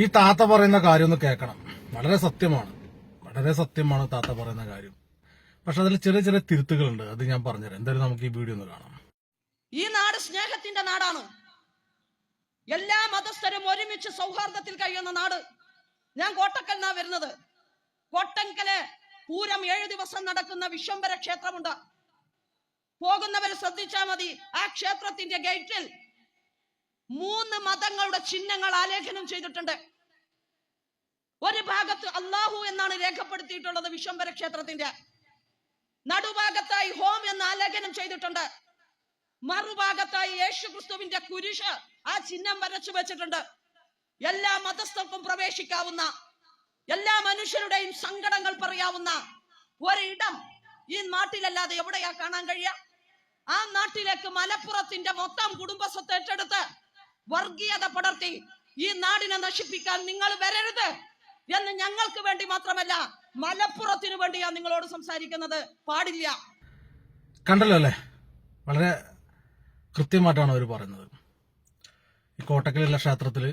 ഈ താത്ത പറയുന്ന കാര്യം ഒന്ന് കേൾക്കണം. വളരെ സത്യമാണ് താത്ത പറയുന്ന കാര്യം. പക്ഷെ അതിൽ ചെറിയ ചെറിയ തിരുത്തുകളുണ്ട്. അത് ഞാൻ പറഞ്ഞുതരാം. എന്തായാലും നമുക്ക് ഈ വീഡിയോ ഒന്ന് കാണാം. ഈ നാട് സ്നേഹത്തിന്റെ നാടാണ്. എല്ലാ മതസ്ഥരും ഒരുമിച്ച് സൗഹാർദ്ദത്തിൽ കഴിയുന്ന നാട്. ഞാൻ കോട്ടക്കലിനാ വരുന്നത്. കോട്ടക്കല് പൂരം 7 ദിവസം നടക്കുന്ന വിശ്വംഭര ക്ഷേത്രമുണ്ട്. പോകുന്നവര് ശ്രദ്ധിച്ചാൽ മതി. ആ ക്ഷേത്രത്തിന്റെ ഗേറ്റിൽ 3 മതങ്ങളുടെ ചിഹ്നങ്ങൾ ആലേഖനം ചെയ്തിട്ടുണ്ട്. ഒരു ഭാഗത്ത് അല്ലാഹു എന്നാണ് രേഖപ്പെടുത്തിയിട്ടുള്ളത് വിശ്വംഭര ക്ഷേത്രത്തിന്റെ. നടുഭാഗത്തായി ഹോം എന്ന് ആലേഖനം ചെയ്തിട്ടുണ്ട്. മറുഭാഗത്തായി യേശുക്രിസ്തുവിന്റെ കുരിശ് ആ ചിഹ്നം വരച്ചു വെച്ചിട്ടുണ്ട്. എല്ലാ മതസ്ഥർക്കും പ്രവേശിക്കാവുന്ന, എല്ലാ മനുഷ്യരുടെയും സങ്കടങ്ങൾ പറയാവുന്ന ഒരിടം ഈ നാട്ടിലല്ലാതെ എവിടെയാ കാണാൻ കഴിയുക? ആ നാട്ടിലേക്ക് മലപ്പുറത്തിന്റെ മൊത്തം കുടുംബസ്വത്ത് ഏറ്റെടുത്ത് വർഗീയത പടർത്തി ഈ നാടിനെ നശിപ്പിക്കാൻ നിങ്ങൾ വരരുത് എന്ന് ഞങ്ങൾക്ക് വേണ്ടി മാത്രമല്ല, മലപ്പുറത്തിന് വേണ്ടിയാ നിങ്ങളോട് സംസാരിക്കുന്നത്. പാടില്ല. കണ്ടല്ലോ അല്ലേ? വളരെ കൃത്യമായിട്ടാണ് അവർ പറയുന്നത്. ഈ കോട്ടക്കലുള്ള ക്ഷേത്രത്തിൽ